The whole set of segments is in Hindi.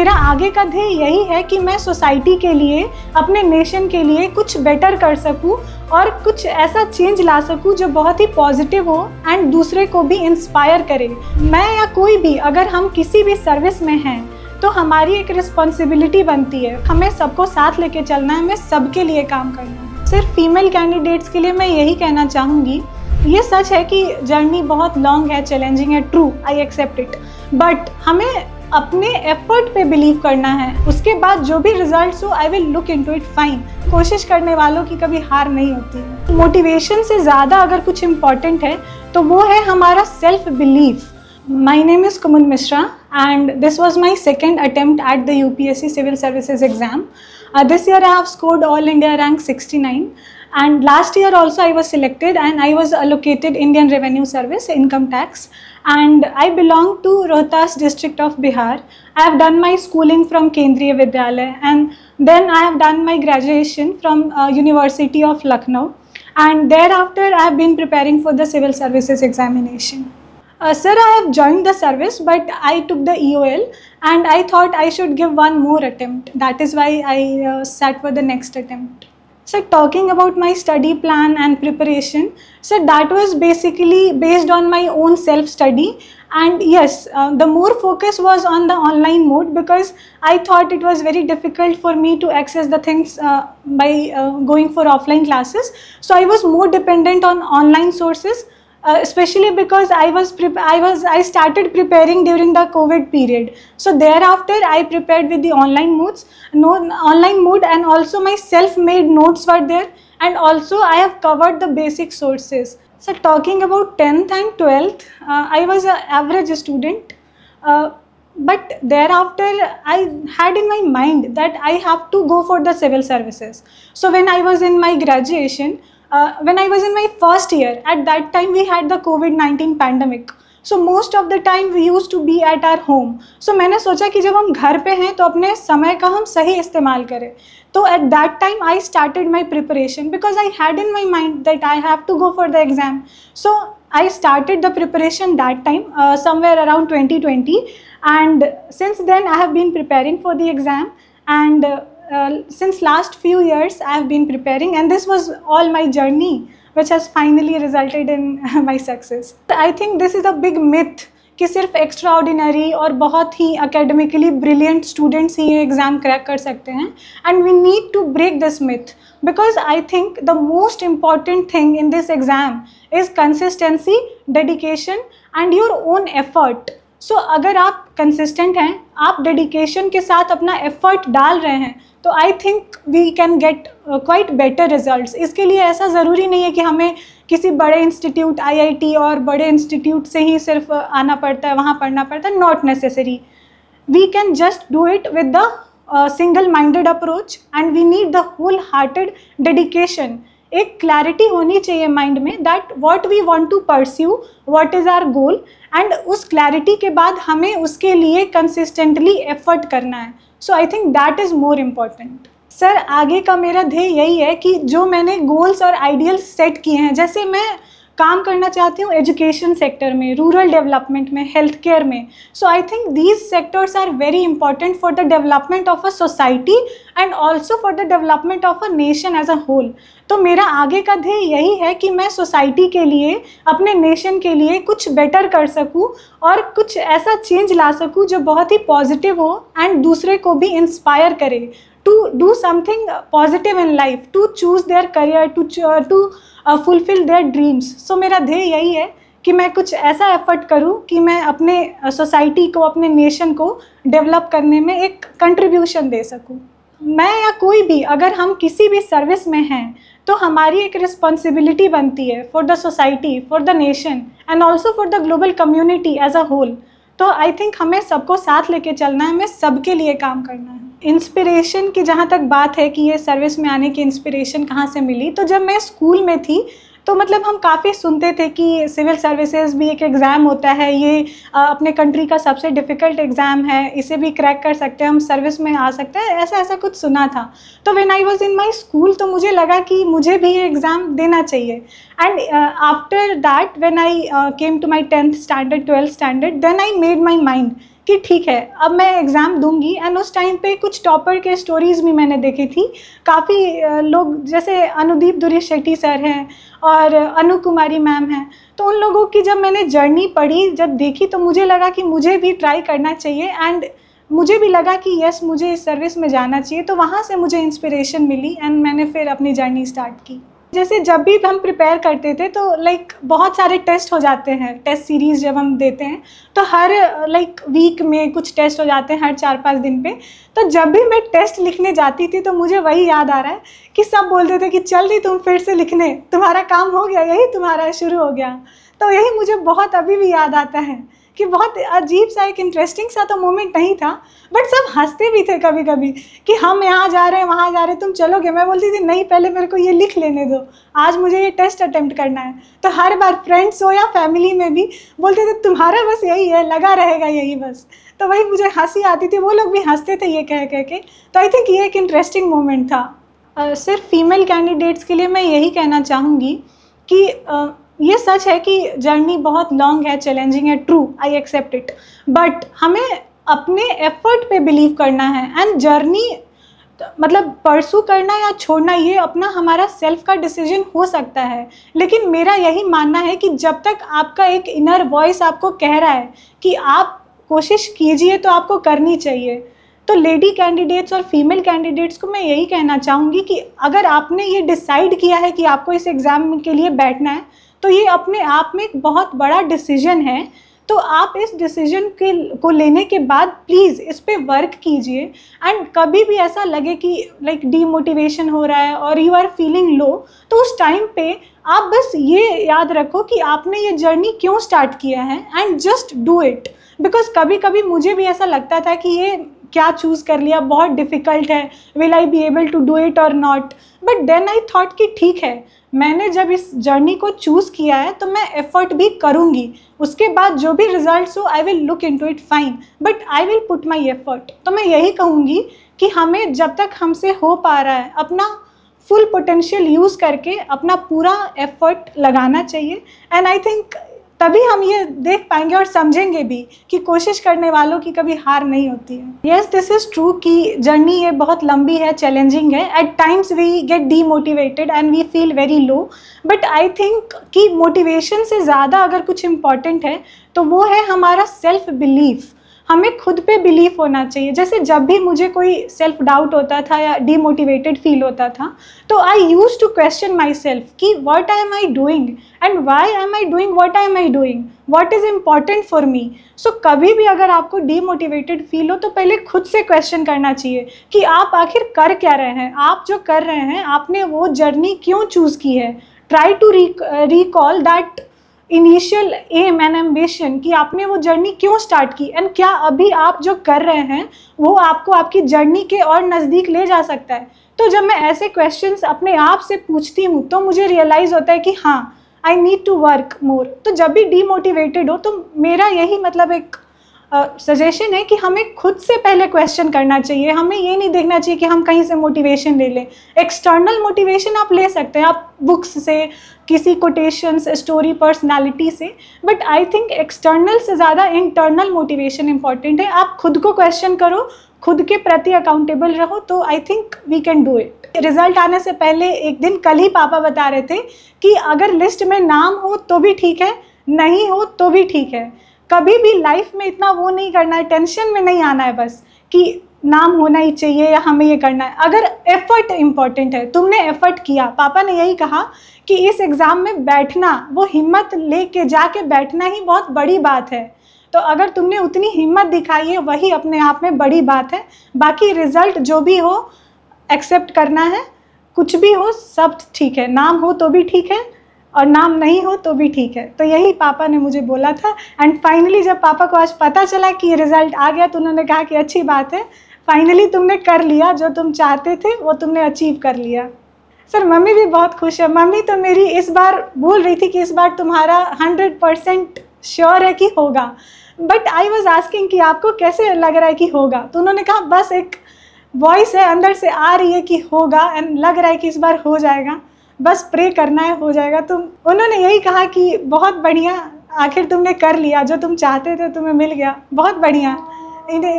मेरा आगे का ध्येय यही है कि मैं सोसाइटी के लिए, अपने नेशन के लिए कुछ बेटर कर सकूं और कुछ ऐसा चेंज ला सकूं जो बहुत ही पॉजिटिव हो एंड दूसरे को भी इंस्पायर करे। मैं या कोई भी, अगर हम किसी भी सर्विस में हैं तो हमारी एक रिस्पॉन्सिबिलिटी बनती है, हमें सबको साथ लेके चलना है, हमें सबके लिए काम करना है। सिर्फ फीमेल कैंडिडेट्स के लिए मैं यही कहना चाहूँगी, ये सच है कि जर्नी बहुत लॉन्ग है, चैलेंजिंग है, true, I accept it, but हमें अपने एफर्ट पे बिलीव करना है। उसके बाद जो भी रिजल्ट्स हो, I will look into it fine. कोशिश करने वालों की कभी हार नहीं होती। मोटिवेशन से ज़्यादा अगर कुछ इम्पॉर्टेंट है तो वो है हमारा self belief. My name is Kumud Mishra and this was my second attempt at the UPSC Civil Services exam. This year I have scored All India rank 69 and last year also I was selected and I was allocated Indian Revenue Service Income Tax and I belong to Rohtas district of Bihar. I have done my schooling from Kendriya Vidyalaya and then I have done my graduation from University of Lucknow and thereafter I have been preparing for the Civil Services examination. Sir, I have joined the service but I took the EOL and I thought I should give one more attempt. That is why I sat for the next attempt. So talking about my study plan and preparation, so that was basically based on my own self-study and yes, the more focus was on the online mode because I thought it was very difficult for me to access the things by going for offline classes. So I was more dependent on online sources. Especially because I started preparing during the COVID period. So thereafter I prepared with the online mode and also my self-made notes were there and also I have covered the basic sources. So talking about 10th and 12th, I was an average student. But thereafter I had in my mind that I have to go for the civil services. So when I was in my graduation, when I was in my first year, at that time we had the COVID-19 pandemic. So most of the time we used to be at our home. So मैंने सोचा कि जब हम घर पे हैं तो अपने समय का हम सही इस्तेमाल करें. तो at that time I started my preparation because I had in my mind that I have to go for the exam. So I started the preparation that time somewhere around 2020 and since then I have been preparing for the exam and since last few years I have been preparing and this was all my journey which has finally resulted in my success. I think this is a big myth कि सिर्फ एक्स्ट्राऑर्डिनरी और बहुत ही academically brilliant students ही ये एग्ज़ाम क्रैक कर सकते हैं and we need to break this myth because I think the most important thing in this exam is consistency, dedication and your own effort. So अगर आप consistent हैं, आप dedication के साथ अपना effort डाल रहे हैं तो I think we can get quite better results. इसके लिए ऐसा ज़रूरी नहीं है कि हमें किसी बड़े इंस्टीट्यूट IIT और बड़े इंस्टीट्यूट से ही सिर्फ आना पड़ता है, वहाँ पढ़ना पड़ता है, not necessary. We can just do it with the single minded approach and we need the whole hearted dedication. एक क्लैरिटी होनी चाहिए माइंड में that what we want to pursue, what is our goal and उस क्लैरिटी के बाद हमें उसके लिए कंसिस्टेंटली एफर्ट करना है। So I think that is more important. Sir आगे का मेरा ध्येय यही है कि जो मैंने गोल्स और आइडियल्स सेट किए हैं, जैसे मैं काम करना चाहती हूँ एजुकेशन सेक्टर में, रूरल डेवलपमेंट में, हेल्थ केयर में। So I think these sectors are very important for the development of a society and also for the development of a nation as a whole. तो मेरा आगे का ध्येय यही है कि मैं सोसाइटी के लिए, अपने नेशन के लिए कुछ बेटर कर सकूं और कुछ ऐसा चेंज ला सकूं जो बहुत ही पॉजिटिव हो एंड दूसरे को भी इंस्पायर करे to do something positive in life, to choose their career, to fulfill their dreams. So मेरा ध्येय यही है कि मैं कुछ ऐसा एफर्ट करूं कि मैं अपने सोसाइटी को, अपने नेशन को डेवलप करने में एक कंट्रीब्यूशन दे सकूं। मैं या कोई भी, अगर हम किसी भी सर्विस में हैं तो हमारी एक रिस्पॉन्सिबिलिटी बनती है for the society, for the nation and also for the global community as a whole. तो आई थिंक हमें सबको साथ लेके चलना है, हमें सबके लिए काम करना है। इंस्पिरेशन की जहाँ तक बात है कि ये सर्विस में आने की इंस्पिरेशन कहाँ से मिली, तो जब मैं स्कूल में थी तो मतलब हम काफ़ी सुनते थे कि सिविल सर्विसेज भी एक एग्ज़ाम होता है, ये अपने कंट्री का सबसे डिफ़िकल्ट एग्ज़ाम है, इसे भी क्रैक कर सकते हैं, हम सर्विस में आ सकते हैं, ऐसा ऐसा कुछ सुना था। तो when I was in my school तो मुझे लगा कि मुझे भी ये एग्ज़ाम देना चाहिए। And after that when I came to my 10th standard 12th standard then I made my mind कि ठीक है अब मैं एग्ज़ाम दूंगी। एंड उस टाइम पे कुछ टॉपर के स्टोरीज़ भी मैंने देखी थी, काफ़ी लोग जैसे अनुदीप दुरी शेट्टी सर हैं और अनु कुमारी मैम हैं, तो उन लोगों की जब मैंने जर्नी पढ़ी, जब देखी, तो मुझे लगा कि मुझे भी ट्राई करना चाहिए। एंड मुझे भी लगा कि यस मुझे इस सर्विस में जाना चाहिए। तो वहाँ से मुझे इंस्पिरेशन मिली एंड मैंने फिर अपनी जर्नी स्टार्ट की। जैसे जब भी हम प्रिपेयर करते थे तो बहुत सारे टेस्ट हो जाते हैं, टेस्ट सीरीज़ जब हम देते हैं तो हर वीक में कुछ टेस्ट हो जाते हैं, हर 4-5 दिन पे। तो जब भी मैं टेस्ट लिखने जाती थी तो मुझे वही याद आ रहा है कि सब बोलते थे कि चल रही तुम फिर से लिखने, तुम्हारा काम हो गया, यही तुम्हारा शुरू हो गया। तो यही मुझे बहुत अभी भी याद आता है कि बहुत अजीब सा एक इंटरेस्टिंग सा तो मोमेंट नहीं था, बट सब हंसते भी थे कभी कभी कि हम यहाँ जा रहे हैं वहाँ जा रहे हैं, तुम चलोगे? मैं बोलती थी नहीं, पहले मेरे को ये लिख लेने दो, आज मुझे ये टेस्ट अटेम्प्ट करना है। तो हर बार फ्रेंड्स हो या फैमिली में भी बोलते थे तुम्हारा बस यही है, लगा रहेगा यही बस। तो वही मुझे हंसी आती थी, वो लोग भी हंसते थे ये कह के। तो आई थिंक ये एक इंटरेस्टिंग मोमेंट था। सिर्फ फीमेल कैंडिडेट्स के लिए मैं यही कहना चाहूँगी कि ये सच है कि जर्नी बहुत लॉन्ग है, चैलेंजिंग है, true, I accept it, but हमें अपने एफर्ट पे बिलीव करना है। एंड जर्नी मतलब परसू करना या छोड़ना ये अपना हमारा सेल्फ का डिसीजन हो सकता है, लेकिन मेरा यही मानना है कि जब तक आपका एक इनर वॉइस आपको कह रहा है कि आप कोशिश कीजिए तो आपको करनी चाहिए। तो लेडी कैंडिडेट्स और फीमेल कैंडिडेट्स को मैं यही कहना चाहूँगी कि अगर आपने ये डिसाइड किया है कि आपको इस एग्ज़ाम के लिए बैठना है तो ये अपने आप में एक बहुत बड़ा डिसीजन है। तो आप इस डिसीजन को लेने के बाद प्लीज़ इस पे वर्क कीजिए। एंड कभी भी ऐसा लगे कि डीमोटिवेशन हो रहा है और यू आर फीलिंग लो, तो उस टाइम पे आप बस ये याद रखो कि आपने ये जर्नी क्यों स्टार्ट किया है and just do it. Because कभी कभी मुझे भी ऐसा लगता था कि ये क्या चूज़ कर लिया, बहुत डिफ़िकल्ट है, will I be able to do it और not. But then I thought कि ठीक है, मैंने जब इस जर्नी को चूज़ किया है तो मैं एफर्ट भी करूँगी, उसके बाद जो भी रिजल्ट्स हो I will look into it fine, but I will put my effort. तो मैं यही कहूँगी कि हमें जब तक हमसे हो पा रहा है अपना फुल पोटेंशियल यूज़ करके अपना पूरा एफर्ट लगाना चाहिए। एंड आई थिंक तभी हम ये देख पाएंगे और समझेंगे भी कि कोशिश करने वालों की कभी हार नहीं होती है। येस, दिस इज़ ट्रू कि जर्नी ये बहुत लंबी है, चैलेंजिंग है। At times we get demotivated and we feel very low, but I think कि मोटिवेशन से ज़्यादा अगर कुछ इम्पॉर्टेंट है तो वो है हमारा सेल्फ बिलीफ। हमें खुद पे बिलीफ होना चाहिए। जैसे जब भी मुझे कोई सेल्फ डाउट होता था या डीमोटिवेटेड फील होता था तो I use to question myself कि what am I doing and why am I doing what am I doing, what is important for me. So कभी भी अगर आपको डीमोटिवेटेड फील हो तो पहले खुद से क्वेश्चन करना चाहिए कि आप आखिर कर क्या रहे हैं, आप जो कर रहे हैं आपने वो जर्नी क्यों चूज़ की है। Try to recall that initial aim and ambition कि आपने वो जर्नी क्यों स्टार्ट की एंड क्या अभी आप जो कर रहे हैं वो आपको आपकी जर्नी के और नज़दीक ले जा सकता है। तो जब मैं ऐसे क्वेश्चंस अपने आप से पूछती हूँ तो मुझे रियलाइज़ होता है कि हाँ, I need to work more. तो जब भी डीमोटिवेटेड हो तो मेरा यही मतलब एक सजेशन है कि हमें खुद से पहले क्वेश्चन करना चाहिए। हमें ये नहीं देखना चाहिए कि हम कहीं से मोटिवेशन ले लें। एक्सटर्नल मोटिवेशन आप ले सकते हैं, आप बुक्स से, किसी कोटेशंस, स्टोरी, पर्सनालिटी से, बट आई थिंक एक्सटर्नल से ज़्यादा इंटरनल मोटिवेशन इंपॉर्टेंट है। आप खुद को क्वेश्चन करो, खुद के प्रति अकाउंटेबल रहो, तो I think we can do it. Result आने से पहले एक दिन कल ही पापा बता रहे थे कि अगर लिस्ट में नाम हो तो भी ठीक है, नहीं हो तो भी ठीक है। कभी भी लाइफ में इतना वो नहीं करना है, टेंशन में नहीं आना है बस कि नाम होना ही चाहिए या हमें ये करना है। अगर एफर्ट इम्पॉर्टेंट है, तुमने एफर्ट किया, पापा ने यही कहा कि इस एग्ज़ाम में बैठना, वो हिम्मत लेके जाके बैठना ही बहुत बड़ी बात है। तो अगर तुमने उतनी हिम्मत दिखाई है वही अपने आप में बड़ी बात है। बाकी रिज़ल्ट जो भी हो एक्सेप्ट करना है, कुछ भी हो सब ठीक है, नाम हो तो भी ठीक है और नाम नहीं हो तो भी ठीक है। तो यही पापा ने मुझे बोला था। एंड फाइनली जब पापा को आज पता चला कि ये रिज़ल्ट आ गया तो उन्होंने कहा कि अच्छी बात है, फाइनली तुमने कर लिया, जो तुम चाहते थे वो तुमने अचीव कर लिया। सर मम्मी भी बहुत खुश है। मम्मी तो मेरी इस बार बोल रही थी कि इस बार तुम्हारा 100% श्योर है कि होगा, बट आई वॉज आस्किंग कि आपको कैसे लग रहा है कि होगा, तो उन्होंने कहा बस एक वॉइस है अंदर से आ रही है कि होगा एंड लग रहा है कि इस बार हो जाएगा, बस प्रे करना है, हो जाएगा। तो उन्होंने यही कहा कि बहुत बढ़िया, आखिर तुमने कर लिया, जो तुम चाहते थे तुम्हें मिल गया, बहुत बढ़िया।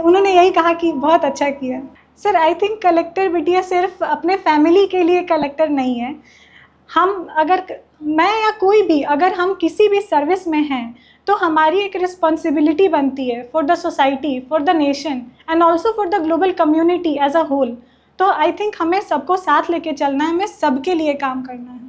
उन्होंने यही कहा कि बहुत अच्छा किया। सर आई थिंक कलेक्टर बिटिया सिर्फ अपने फैमिली के लिए कलेक्टर नहीं है। हम अगर, मैं या कोई भी, अगर हम किसी भी सर्विस में हैं तो हमारी एक रिस्पॉन्सिबिलिटी बनती है for the society, for the nation and also for the global community as a whole. तो आई थिंक हमें सबको साथ लेके चलना है, हमें सबके लिए काम करना है।